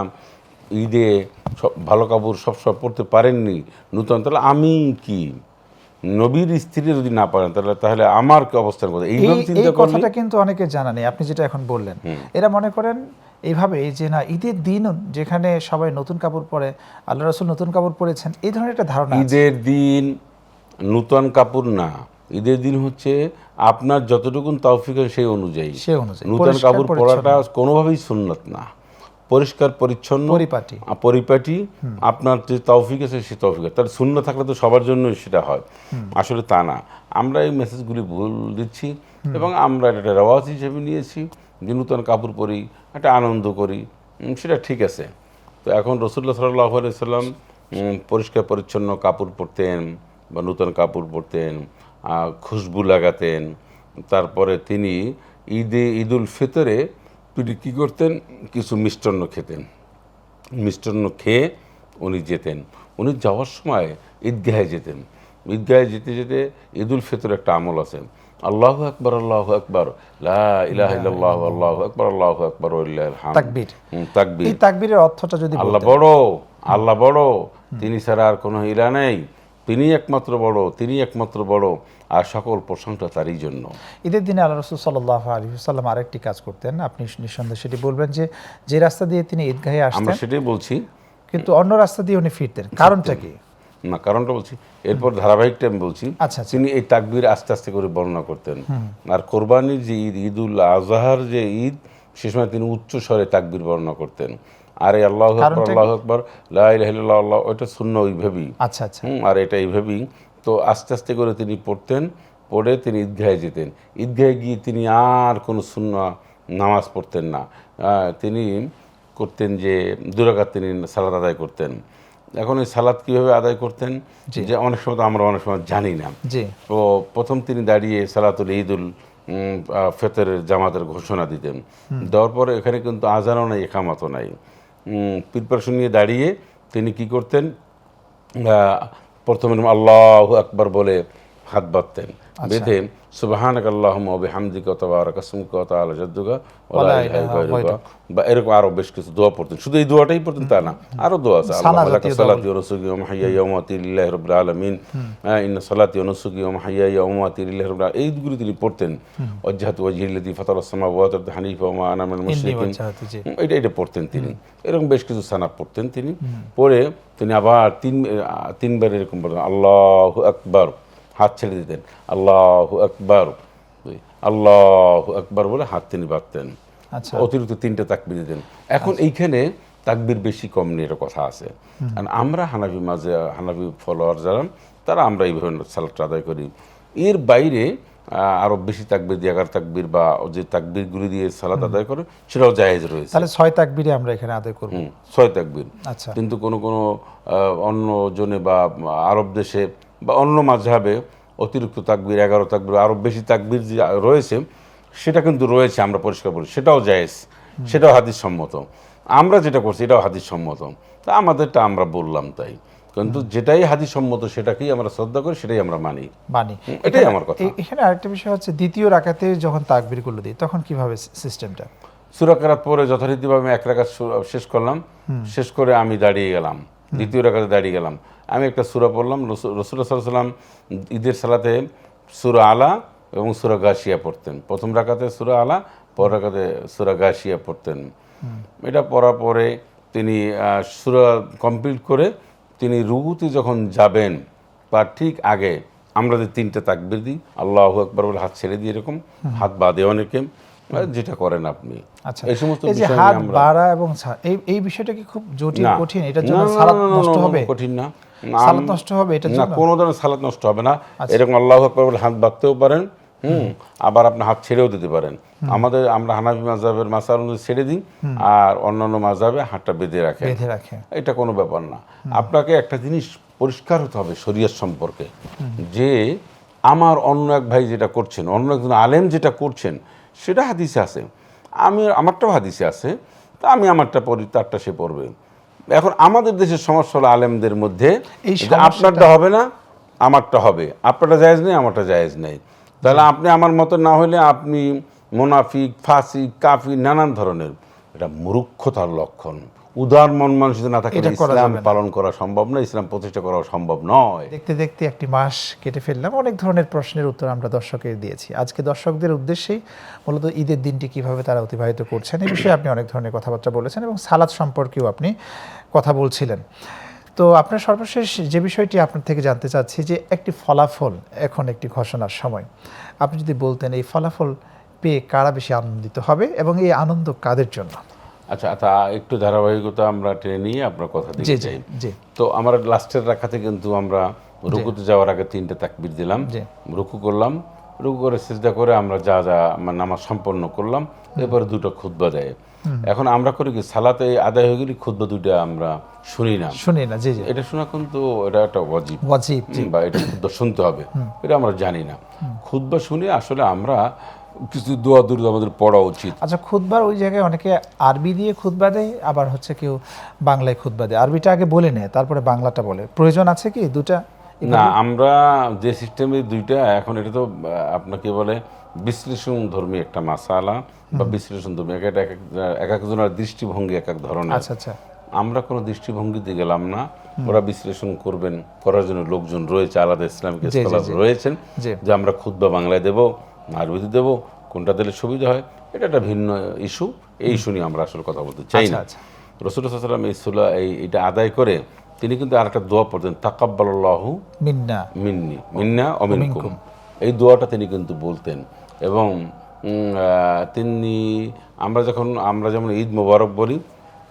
ঈদে ভালো কাপড় সবসময় পরতে পারেননি নূতন, তাহলে আমি কি, নবীর স্ত্রী যদি না পারেন তাহলে আমার কি অবস্থান করবে? এইভাবে চিন্তা করলে
কথাটা কিন্তু অনেকে জানা নেই। আপনি যেটা এখন বললেন, এরা মনে করেন এইভাবে যে না, ঈদের দিন যেখানে সবাই নতুন কাপড় পরে, আল্লাহ রাসূল নতুন কাপড় পরেছেন, এই ধরনের একটা ধারণা।
ঈদের দিন নতুন কাপড় না, ঈদের দিন হচ্ছে আপনার যতটুকু তৌফিক সেই অনুযায়ী নতুন কাপড় পরাটা কোনোভাবেই সুন্নত না। পরিষ্কার পরিচ্ছন্ন পরিপাটি আপনার যে তৌফিক আছে সে তৌফিক, তার শূন্য থাকলে তো সবার জন্যই সেটা হয়, আসলে তা না। আমরা এই মেসেজগুলি ভুল দিচ্ছি এবং আমরা একটা রেওয়াজ হিসেবে নিয়েছি যে নূতন কাপড় পরি, একটা আনন্দ করি, সেটা ঠিক আছে। তো এখন রাসূলুল্লাহ সাল্লাল্লাহু আলাইহি ওয়াসাল্লাম পরিষ্কার পরিচ্ছন্ন কাপড় পরতেন বা নূতন কাপড় পরতেন, খুশবু লাগাতেন। তারপরে তিনি ঈদুল ফিতরে তিনি কী করতেন, কিছু মিষ্টান্ন খেতেন, মিষ্টান্ন খেয়ে উনি যেতেন। উনি যাওয়ার সময় ঈদগাহে যেতেন। ঈদগাহে যেতে যেতে ঈদুল ফিতর একটা আমল আছে, আল্লাহু আকবার আল্লাহু আকবার লা ইলাহা ইল্লাল্লাহ আল্লাহু আকবার আল্লাহু আকবার ওয়ালিল্লাহিল হামদ।
তাকবীর। এই তাকবীরের অর্থটা যদি
আল্লাহ বড়, তিনি ছাড়া আর কোনো ইলাহ নেই, তিনি একমাত্র বড়, আর সকল প্রশংসা তারই জন্য।
ঈদের দিনে আল্লাহ রাসূল সাল্লাল্লাহু আলাইহি ওয়াসাল্লাম আরেকটি কাজ করতেন, আপনি নিঃসন্দেহে সেটি বলবেন, যে রাস্তা দিয়ে তিনি ঈদগাহে আসতেন,
আমরা সেটাই বলছি,
কিন্তু অন্য রাস্তা দিয়ে উনি ফিরতেন। কারণটা কি?
না, কারণটা বলছি, এরপর ধারাবাহিকটা আমি বলছি। তিনি এই তাকবীর আস্তে আস্তে করে বর্ণনা করতেন। আর কোরবানির যে ঈদুল আজহার যে ঈদ, সে সময় তিনি উচ্চ স্বরে তাকবীর বর্ণনা করতেন। আর এই আল্লাহু আকবার লা ইলাহা ইল্লাল্লাহ, ওইটা সুন্নাহ ওইভাবেই। আর এটা এইভাবেই। তো আস্তে আস্তে করে তিনি পড়তেন, পড়ে তিনি ঈদগাহে যেতেন। ঈদগাহে গিয়ে তিনি আর কোনো সুন্নাহ নামাজ পড়তেন না, তিনি করতেন যে 2 রাকাত তিনি সালাত আদায় করতেন। এখন এই সালাত কীভাবে আদায় করতেন, যে অনেক সময় তো আমরা অনেক সময় জানি না। তো প্রথম তিনি দাঁড়িয়ে সালাতুল ঈদুল ফিতরের জামাতের ঘোষণা দিতেন, দেওয়ার পরে এখানে কিন্তু আজানও নাই, ইকামতও নাই, প্রিপারেশন নিয়ে দাঁড়িয়ে তিনি কি করতেন, প্রথমে আল্লাহু আকবার বলে হাত বাঁধতেন, বেঁধে সুবহানাকা আল্লাহুম্মা ওয়া বিহামদিকা ওয়া তাবারাকা ইসমুকা ওয়া তাআলা জাদ্দুকা ওয়া লা ইলাহা গায়রুকা, বা এরকম আরো বেশ কিছু দোয়া পড়তেন। শুধু এই দোয়াটাই পড়তেন তা না, আরো দোয়া আছে, আল্লাহু লাকা সালাতি ওয়া নুসুকি ওয়া মাহইয়ায়া ওয়া মামাতি লিল্লাহি রাব্বিল আলামিন, ইন্না সালাতি ওয়া নুসুকি ওয়া মাহইয়ায়া ওয়া মামাতি লিল্লাহি রাব্বিল আলামিন, এইগুলো তিনি পড়তেন। ওয়াজহাতু ওয়াজহিল্লাযী ফাতারাস সামাওয়াতি ওয়াল আরদা হানিফা ওয়া মা আনা মিনাল মুশরিকিন, এটা পড়তেন তিনি। এরকম বেশ কিছু সানা পড়তেন তিনি। পরে তিনি আবার তিনবার এরকম বলতেন আল্লাহু আকবার, হাত ছেড়ে দিতেন, আল্লাহু আকবার, আল্লাহু আকবার বলে হাত তিনি বাঁধতেন, অতিরিক্ত 3টে তাকবীর দিতেন। এখন এইখানে তাকবীর বেশি কম নিয়ে একটা কথা আছে। আর আমরা হানাফি ফলোয়ার যারা, তারা আমরা এইভাবে সালাতটা আদায় করি। এর বাইরে আরো বেশি তাকবীর দিয়ে 11 তাকবীর বা যে তাকবীরগুলি দিয়ে সালাত আদায় করে সেটাও জায়েজ রয়েছে।
তাহলে 6 তাকবীরে আমরা এখানে আদায় করব।
6 তাকবীর।
আচ্ছা।
কিন্তু কোনো অন্য জনে বা আরব দেশে বা অন্য মাযহাবে অতিরিক্ত তাকবীর 11 তাকবীর, আরো বেশি তাকবীর যে রয়েছে সেটা কিন্তু রয়েছে, আমরা পরিষ্কার বলি, সেটাও জায়েজ, সেটাও হাদিস সম্মত। আমরা যেটা করছি এটাও হাদিস সম্মত, তা আমাদেরটা আমরা বললাম তাই। কিন্তু যেটাই হাদিস সম্মত সেটাকেই আমরা শ্রদ্ধা করি, সেটাই আমরা মানি। এটাই আমার কথা।
এখানে আরেকটা বিষয় হচ্ছে, দ্বিতীয় রাকাতে যখন তাকবীরগুলো দিই তখন কিভাবে সিস্টেমটা?
সূরা কিরাত পরে যথারীতিভাবে 1 রাকাত শেষ করলাম, শেষ করে আমি দাঁড়িয়ে গেলাম, দ্বিতীয় রাকাতে দাঁড়িয়ে গেলাম, আমি একটা সূরা পড়লাম। রাসূলুল্লাহ সাল্লাল্লাহু আলাইহি ওয়াসাল্লাম ঈদের সালাতে সূরা আলা এবং সূরা গাশিয়া পড়তেন। প্রথম রাকাতে সূরা আলা, পর রাকাতে সূরা গাশিয়া পড়তেন। এটা পড়ার পরে তিনি সূরা কমপ্লিট করে তিনি রুকুতে যখন যাবেন তার ঠিক আগে আমরা যে 3টে তাকবীর দিই, আল্লাহু আকবার বলে হাত ছেড়ে দিই, এরকম হাত বাঁধে অনেকে, যেটা করেন আপনি।
আচ্ছা, এই সমস্ত বিষয় হাত বাড়া এবং এই বিষয়টা কি খুব জটিল, কঠিন? এটার জন্য সালাত নষ্ট হবে?
কঠিন না,
সালাত নষ্ট হবে এটার জন্য?
না, কোনো ধরনের সালাত নষ্ট হবে না। এরকম আল্লাহু আকবার বলে হাত বাঁধতেও পারেন, আবার আপনি হাত ছেড়েও দিতে পারেন। আমরা হানাফি মাযহাবের মাসাল অনুযায়ী ছেড়ে দিই, আর অন্যান্য মাযহাবে হাতটা বেঁধে রাখে, এটা কোনো ব্যাপার না। আপনাকে একটা জিনিস পরিষ্কার হতে হবে শরীয়ত সম্পর্কে, যে আমার অন্য এক ভাই যেটা করছেন, অন্য একজন আলেম যেটা করছেন, সেটা হাদিসে আছে, আমারটাও হাদিসে আছে, তা আমি আমারটা পড়ি, তারটা সে পড়বে। এখন আমাদের দেশের সমস্যা হলো আলেমদের মধ্যে আপনারটা হবে না, আমারটা হবে, আপনারটা জায়েজ নেই, আমারটা জায়েজ নেই। তাহলে আপনি আমার মতো না হলে আপনি মুনাফিক, ফাসিক, কাফির, নানান ধরনের, এটা মূর্খতার লক্ষণ। উদার মন মানসিকতা না থাকলে ইসলাম পালন করা সম্ভব নয়, ইসলাম প্রতিষ্ঠা করা সম্ভব নয়।
দেখতে দেখতে একটি মাস কেটে ফেললাম, অনেক ধরনের প্রশ্নের উত্তর আমরা দর্শকের দিয়েছি। আজকে দর্শকদের উদ্দেশ্যেই মূলত ঈদের দিনটি কিভাবে তারা অতিবাহিত করছেন এই বিষয়ে আপনি অনেক ধরনের কথাবার্তা বলেছেন, এবং সালাত সম্পর্কেও আপনি কথা বলছিলেন। তো আপনার সর্বশেষ যে বিষয়টি আপনার থেকে জানতে চাচ্ছি, যে একটি ফলাফল এখন একটি ঘোষণার সময়, আপনি যদি বলতেন এই ফলাফল পেয়ে কারা বেশি আনন্দিত হবে এবং এই আনন্দ কাদের জন্য?
আচ্ছা, তা একটু ধারাবাহিকতা আমরা টেনে নিয়ে আপনার কথা দিতে চাই। তো আমার লাস্টের রাকাতে কিন্তু আমরা রুকুতে যাওয়ার আগে 3টে তাকবীর দিলাম, রুকু করলাম, রুকু করে সিজদা করে আমরা যা নামাজ সম্পন্ন করলাম, এরপরে 2টা খুতবা দেয়। এখন আমরা করি কি, সালাতে আদায় হয়ে গেলে খুতবা 2টা আমরা শুনি না। এটা শোনা কিন্তু এটা একটা ওয়াজিব, বা এটা খুতবা শুনতে হবে, এটা আমরা জানি না। খুতবা শুনে আসলে আমরা কিছু দোয়া দুরূদ আমাদের পড়া উচিত।
আচ্ছা, খুতবার ওই জায়গায় অনেকে আরবি দিয়ে খুতবা দেয়, আবার হচ্ছে কেউ বাংলায় খুতবা দেয়। আরবিটা আগে বলে নেয়, তারপরে বাংলাটা বলে। প্রয়োজন আছে কি 2টা?
না, আমরা যে সিস্টেমে 2টা, এখন এটা তো আপনাকে বলে বিশ্লেষণ ধর্মী একটা মাসালা বা বিশ্লেষণ ধর্মী, এক একজনের দৃষ্টিভঙ্গি এক এক ধরনের।
আচ্ছা,
আমরা কোনো দৃষ্টিভঙ্গিতে গেলাম না, ওরা বিশ্লেষণ করবেন, করার জন্য লোকজন রয়েছে, আলাদা ইসলামিক স্কলার রয়েছেন, যে আমরা খুতবা বাংলায় দেব, আরবিতে দেব, কোনটা দিলে সুবিধা হয়, এটা একটা ভিন্ন ইস্যু। এই ইস্যু নিয়ে আমরা আসলে কথা বলতে চাই না। রাসূলুল্লাহ সাল্লাল্লাহু আলাইহি ওয়াসাল্লাম এটা আদায় করে তিনি কিন্তু আরেকটা দোয়া পড়তেন, তাকাব্বালাল্লাহু মিন্না ওয়া মিনকুম, এই দোয়াটা তিনি কিন্তু বলতেন। এবং তিনি আমরা যেমন ঈদ মোবারক বলি,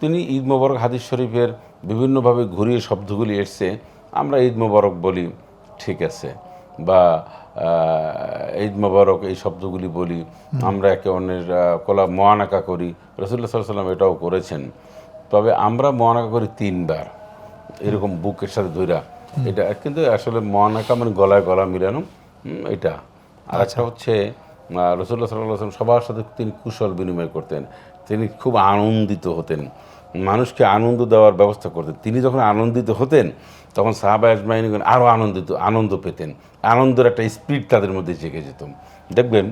তিনি ঈদ মোবারক হাদিস শরীফের বিভিন্নভাবে ঘুরিয়ে শব্দগুলি এসছে, আমরা ঈদ মোবারক বলি, ঠিক আছে, বা ঈদ মোবারক এই শব্দগুলি বলি, আমরা একে অন্যের কলা মোয়ানাকা করি, রাসূলুল্লাহ সাল্লাল্লাহু আলাইহি ওয়াসাল্লাম এটাও করেছেন। তবে আমরা মোয়ানাকা করি 3 বার, এরকম বুকের সাথে ধইরা। এটা কিন্তু আসলে মোয়ানাকা মানে গলায় গলা মিলানো, এটা। আর একটা হচ্ছে রাসূলুল্লাহ সাল্লাল্লাহু আলাইহি ওয়াসাল্লাম সবার সাথে তিনি কুশল বিনিময় করতেন, তিনি খুব আনন্দিত হতেন, মানুষকে আনন্দ দেওয়ার ব্যবস্থা করতেন। তিনি যখন আনন্দিত হতেন তখন সাহাবা আজমাইনগণ আরও আনন্দ পেতেন, আনন্দের একটা স্পিরিট তাদের মধ্যে জেগে যেত। দেখবেন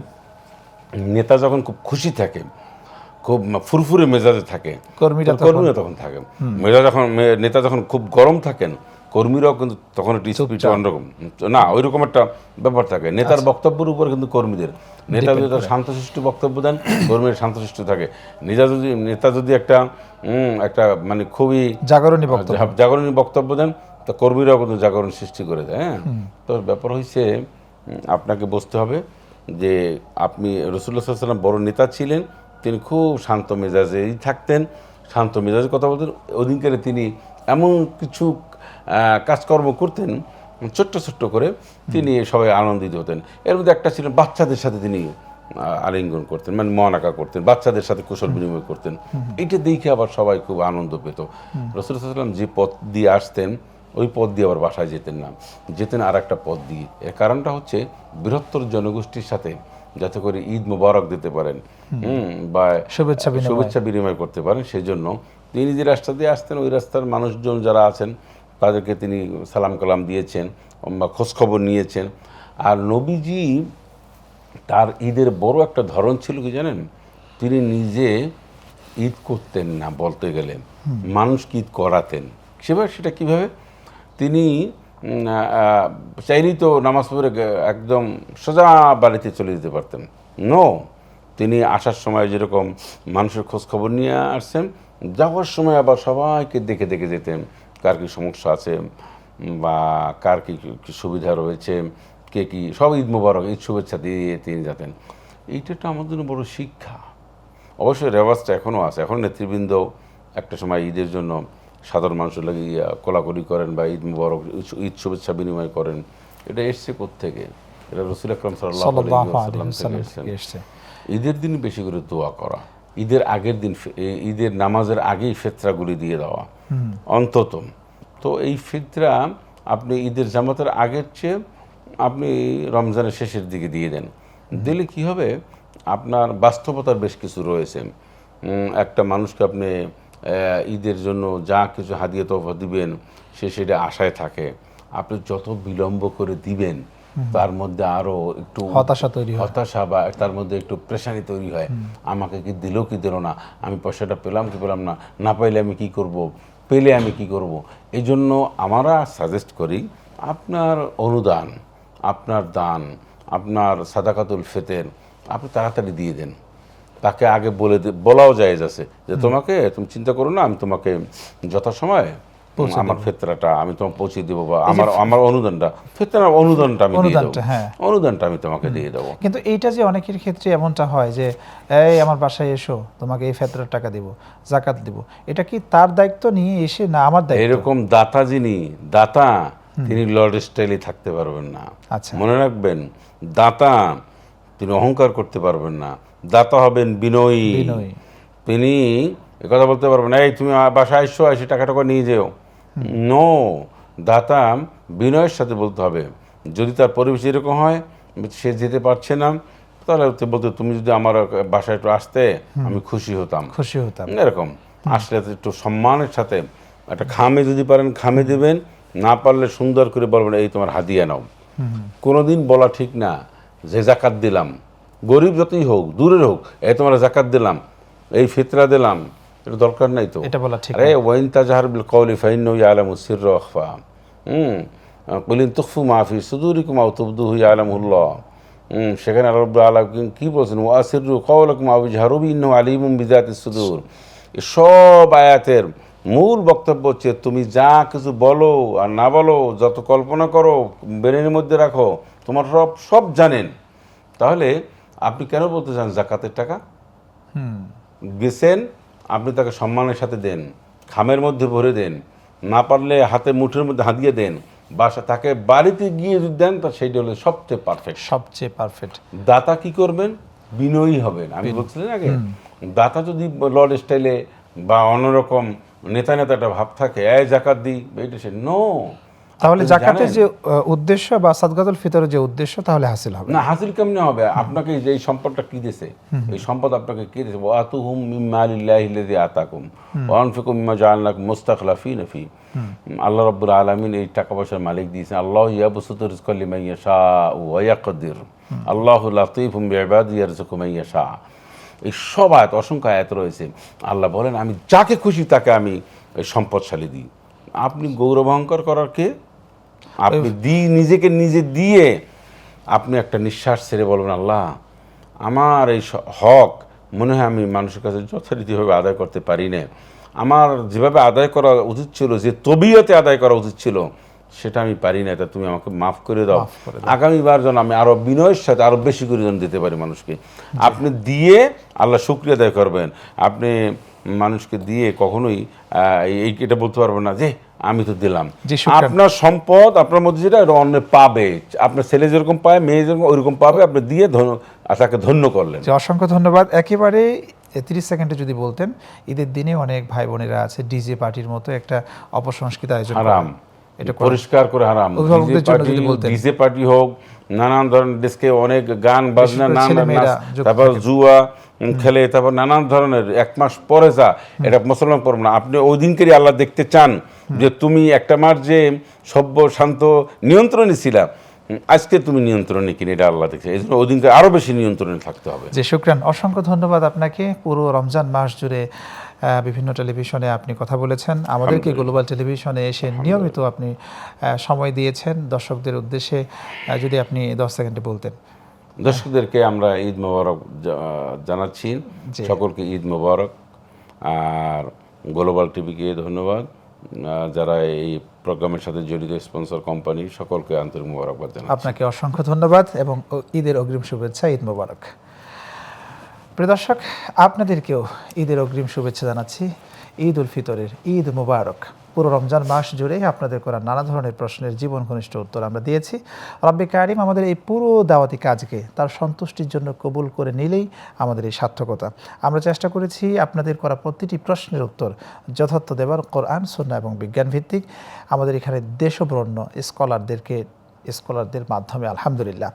নেতা যখন খুব খুশি থাকে, খুব ফুরফুরে মেজাজে থাকে,
কর্মীরা
তখন থাকে। নেতা যখন খুব গরম থাকেন, কর্মীরাও কিন্তু তখন একটু স্পিরিট অন্যরকম না, ওই রকম একটা ব্যাপার থাকে। নেতার বক্তব্যের উপর কিন্তু কর্মীদের, নেতা যদি শান্তশিষ্ট বক্তব্য দেন, কর্মীরা শান্তশিষ্ট থাকে। নেতা যদি একটা মানে খুবই জাগরণী বক্তব্য দেন, তো কর্মীরাও কিন্তু জাগরণ সৃষ্টি করে দেয়। হ্যাঁ, তো ব্যাপার হচ্ছে আপনাকে বুঝতে হবে যে আপনি রাসূলুল্লাহ সাল্লাল্লাহু আলাইহি ওয়াসাল্লাম বড় নেতা ছিলেন, তিনি খুব শান্ত মেজাজেই থাকতেন, শান্ত মেজাজে কথা বলতেন। ওদিনকারে তিনি এমন কিছু কাজকর্ম করতেন ছোট্ট ছোট্ট করে, তিনি সবাই আনন্দিত হতেন। এর মধ্যে একটা ছিলেন বাচ্চাদের সাথে তিনি আলিঙ্গন করতেন, মানে মোয়ানাকা করতেন, বাচ্চাদের সাথে কুশল বিনিময় করতেন। এইটা দেখে আবার সবাই খুব আনন্দ পেত। রাসূলুল্লাহ সাল্লাল্লাহু আলাইহি ওয়াসাল্লাম যে পথ দিয়ে আসতেন ওই পথ দিয়ে আবার বাসায় যেতেন না, যেতেন আর একটা পথ দিয়ে। এর কারণটা হচ্ছে বৃহত্তর জনগোষ্ঠীর সাথে যাতে করে ঈদ মোবারক দিতে পারেন, বা শুভেচ্ছা বিনিময় করতে পারেন, সেই জন্য তিনি যে রাস্তা দিয়ে আসতেন ওই রাস্তার মানুষজন যারা আছেন তাদেরকে তিনি সালাম কালাম দিয়েছেন বা খোঁজখবর নিয়েছেন। আর নবীজি তার ঈদের বড় একটা ধরন ছিল কি জানেন, তিনি নিজে ঈদ করতেন না, বলতে গেলে মানুষকে ঈদ করাতেন। সেটা কীভাবে? তিনি চাইলেই তো নামাজ পড়ে একদম সোজা বাড়িতে চলে যেতে পারতেন। তিনি আসার সময় যেরকম মানুষের খোঁজ খবর নিয়ে আসছেন, যাওয়ার সময় আবার সবাইকে দেখে দেখে যেতেন, কার কী সমস্যা আছে বা কার কী সুবিধা রয়েছে, কে কী, সব ঈদ মোবারক, ঈদ শুভেচ্ছা দিয়ে তিনি যেতেন। এইটা তো আমার জন্য বড় শিক্ষা। অবশ্যই রেওয়াজটা এখনও আছে, এখন নেতৃবৃন্দ একটা সময় ঈদের জন্য সাধারণ মানুষের লাগে কোলাকুলি করেন বা ঈদ মুবারক, ঈদ শুভেচ্ছা বিনিময় করেন। এটা এসছে কোত্থেকে? এটা রাসূল আকরাম সাল্লাল্লাহু আলাইহি ওয়াসাল্লাম থেকে এসছে। ঈদের দিন বেশি করে দোয়া করা, ঈদের আগের দিন, ঈদের নামাজের আগেই ফিতরাগুলি দিয়ে দেওয়া অন্তত। তো এই ফিতরা আপনি ঈদের জামাতের আগের চেয়ে আপনি রমজানের শেষের দিকে দিয়ে দেন, দিলে কি হবে, আপনার বাস্তবতার বেশ কিছু রয়েছে। একটা মানুষকে আপনি ঈদের জন্য যা কিছু হাদিয়া তোফা দিবেন, সেটা আশায় থাকে। আপনি যত বিলম্ব করে দিবেন তার মধ্যে আরও একটু হতাশা বা তার মধ্যে একটু প্রেশানি তৈরি হয়। আমাকে কি দিল কি দিল না, আমি পয়সাটা পেলাম কি পেলাম না, না পাইলে আমি কি করব, পেলে আমি কি করব। এই জন্য আমরা সাজেস্ট করি আপনার অনুদান, আপনার দান, আপনার সাদাকাতুল ফিতর আপনি তাড়াতাড়ি দিয়ে দেন। তাকে আগে বলাও জায়েজ আছে যে তুমি চিন্তা করো না, আমি তোমাকে যথাসময়ে আমার ফিতরাটা আমি তোমাকে পৌঁছে দেবো, বা আমার অনুদানটা আমি দিয়ে দেবো, অনুদানটা আমি তোমাকে দিয়ে দেবো।
কিন্তু এইটা যে অনেকের ক্ষেত্রে এমনটা হয় যে এই আমার বাসায় এসো, তোমাকে এই ফিতরার টাকা দিব, যাকাত দিব, এটা কি তার দায়িত্ব নিয়ে এসে না আমার দায়িত্ব?
এরকম দাতা তিনি লর্ড স্টাইলে থাকতে পারবেন না। মনে রাখবেন, দাতা তিনি অহংকার করতে পারবেন না, দাতা হবেন বিনয়ী। তিনি একথা বলতে পারবেন এই তুমি বাসায় এসো, এসে টাকাটা নিয়ে যেও। দাতা বিনয়ের সাথে বলতে হবে। যদি তার পরিবেশ এরকম হয় সে যেতে পারছে না, তাহলে বলতে তুমি যদি আমার বাসায় একটু আসতে আমি খুশি হতাম। এরকম আসলে একটু সম্মানের সাথে একটা খামে যদি পারেন খামে দেবেন, না পারলে সুন্দর করে বলবেন এই তোমার হাদিয়া নাও। কোনোদিন বলা ঠিক না যে জাকাত দিলাম, গরিব যতই হোক দূরের হোক, এই তোমার জাকাত দিলাম, এই ফিতরা দিলাম, এটা দরকার নাই তো। আরে ওয়াইন তাজহার বিল কওলি ফাইন্নাহু ইয়ালামু সিররা ওয়া আখফা, কুল ইন তুখফু মা ফি সুদুরিকুম আও তুবদুহু ইয়ালামুল্লাহ। সেখানে আল্লাহ রাব্বুল আলামিন কি বলছেন, ওয়া আসিররু কাওলাকুম আও ইজহারু বিহি ইন্নাহু আলিমুম বিযাতিস সুদূর। সব আয়াতের মূল বক্তব্য হচ্ছে তুমি যা কিছু বলো আর না বলো, যত কল্পনা করো ব্রেনের মধ্যে রাখো, তোমার সব জানেন। তাহলে আপনি কেন বলতে চান জাকাতের টাকা গেছেন, আপনি তাকে সম্মানের সাথে দেন, খামের মধ্যে ভরে দেন, না পারলে হাতে মুঠের মধ্যে হাদিয়ে দেন, বাসা তাকে বাড়িতে গিয়ে যদি দেন তা সেইটা হলো সবচেয়ে পারফেক্ট।
সবচেয়ে পারফেক্ট।
দাতা কি করবেন? বিনয়ী হবেন। আমি বলছিলেন আগে, দাতা যদি লর্ড স্টাইলে বা অন্যরকম নেতা একটা ভাব থাকে, জাকাত দিই এইটা সে নো।
তাহলে জাকাতের যে উদ্দেশ্য বা সাদকাতুল ফিতরের যে উদ্দেশ্য তাহলে হাসিল হবে
না। হাসিল কেমনে হবে? আপনাকে যে এই সম্পদটা কি দিয়েছে, এই সম্পদ আপনাকে কি দিয়েছে? ওয়াতুহুম মিম্মা লিল্লাহিল্লাযী আতাকুম ওয়া আনফিকু মিম্মা জাআলনাকুম মুস্তাখলাফিনা ফি। আল্লাহ রাব্বুল আলামিন এই টাকা পয়সার মালিক দিয়েছেন। আল্লাহু ইয়াবসুতু রিজকা লিমান ইয়াশাউ ওয়া ইয়াকদির, আল্লাহু লাতীফুম বিইবাদিহি ইয়ারযুকু মান ইয়াশা। এই সব আয়াত, অসংখ্য আয়াত রয়েছে। আল্লাহ বলেন আমি যাকে খুশি তাকে আমি এই সম্পদশালী দিই। আপনি গৌরব অহংকার করার কে? আপনি নিজেকে নিজে দিয়ে আপনি একটা নিঃশ্বাস ছেড়ে বলবেন, আল্লাহ আমার এই হক মনে হয় আমি মানুষের কাছে যথারীতিভাবে আদায় করতে পারি না। আমার যেভাবে আদায় করা উচিত ছিল, যে তবিয়তে আদায় করা উচিত ছিল, সেটা আমি পারি না। তা তুমি আমাকে মাফ করে দাও। আগামীবার যেন আমি আরো বিনয়ের সাথে আরো বেশি করে যেন দিতে পারি মানুষকে। আপনি দিয়ে আল্লাহ শুকরিয়া আদায় করবেন। আপনি মানুষকে দিয়ে কখনোই এটা বলতে পারবেন না যে আমি তো দিলাম। আপনার সম্পদ আপনার মধ্যে যেটা অন্য পাবে, আপনার ছেলে যেরকম পায়, মেয়ে যেরকম ওইরকম পাবে। আপনি দিয়ে তাকে ধন্য করলেন।
অসংখ্য ধন্যবাদ। একেবারে 30 সেকেন্ডে যদি বলতেন, ঈদের দিনে অনেক ভাই বোনেরা আছে ডিজে পার্টির মতো একটা অপসংস্কৃত আয়োজন
হারাম, এটা পরিষ্কার করে হারাম। ডিজে পার্টি হোক, নানান ধরনের দেশকে অনেক গান বাজনা, তারপর জুয়া খেলে, তারপর নানান ধরনের, এক মাস পরে যা এটা মুসলমান করবো না। আপনি ওই দিনকেরই আল্লাহ দেখতে চান যে তুমি একটা মাস যে সভ্য শান্ত নিয়ন্ত্রণে ছিলা, আজকে তুমি নিয়ন্ত্রণে কিনে, এটা আল্লাহ দেখছে। এই জন্য ওই দিনকে আরো বেশি নিয়ন্ত্রণে থাকতে হবে।
জি শুকরান, অসংখ্য ধন্যবাদ আপনাকে। পুরো রমজান মাস জুড়ে বিভিন্ন টেলিভিশনে আপনি কথা বলেছেন, আমাদেরকে গ্লোবাল টেলিভিশনে এসে নিয়মিত আপনি সময় দিয়েছেন। দর্শকদের উদ্দেশ্যে যদি আপনি 10 সেকেন্ডে বলতেন।
দর্শকদেরকে আমরা ঈদ মোবারক জানাচ্ছি, সকলকে ঈদ মোবারক। আর গ্লোবাল টিভিকে ধন্যবাদ, যারা এই প্রোগ্রামের সাথে জড়িত স্পন্সর কোম্পানি, সকলকে আন্তরিক মোবারকবাদ জানাচ্ছি।
আপনাকে অসংখ্য ধন্যবাদ এবং ঈদের অগ্রিম শুভেচ্ছা। ঈদ মোবারক। প্রিয় দর্শক, আপনাদেরকেও ঈদের অগ্রিম শুভেচ্ছা জানাচ্ছি। ঈদ উল ফিতরের ঈদ মোবারক। পুরো রমজান মাস জুড়ে আপনাদের করা নানা ধরনের প্রশ্নের জীবন ঘনিষ্ঠ উত্তর আমরা দিয়েছি। রব্বে কারিম আমাদের এই পুরো দাওয়াতি কাজকে তার সন্তুষ্টির জন্য কবুল করে নিলেই আমাদের এই সার্থকতা। আমরা চেষ্টা করেছি আপনাদের করা প্রতিটি প্রশ্নের উত্তর যথার্থ দেবার, কোরআন, সুন্নাহ এবং বিজ্ঞান ভিত্তিক। আমাদের এখানে দেশবরেণ্য স্কলারদের মাধ্যমে আলহামদুলিল্লাহ।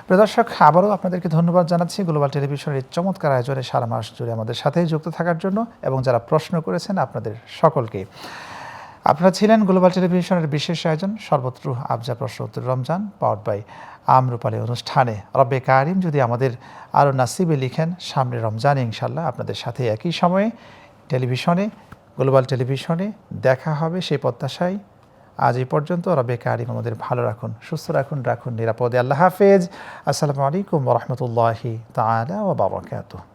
প্রিয় দর্শক, আবারও আপনাদেরকে ধন্যবাদ জানাচ্ছি গ্লোবাল টেলিভিশনের এই চমৎকার আয়োজনে সারা মাস জুড়ে আমাদের সাথে যুক্ত থাকার জন্য, এবং যারা প্রশ্ন করেছেন আপনাদের সকলকে। আপনারা ছিলেন গ্লোবাল টেলিভিশনের বিশেষ আয়োজন সর্বত্র আবজা প্রশ্ন উত্তর রমজান, পাওয়ার্ড বাই আম্রপালি অনুষ্ঠানে। রব্বে কারিম যদি আমাদের আরও নাসিবে লিখেন, সামনে রমজানে ইনশাল্লাহ আপনাদের সাথে একই সময়ে টেলিভিশনে, গ্লোবাল টেলিভিশনে দেখা হবে সেই প্রত্যাশায় আজ এই পর্যন্ত। রব্বে কারিম আমাদের ভালো রাখুন, সুস্থ রাখুন নিরাপদে। আল্লাহ হাফেজ। আসসালামু আলাইকুম ওয়া রাহমাতুল্লাহি তাআলা ওয়া বারাকাতুহু।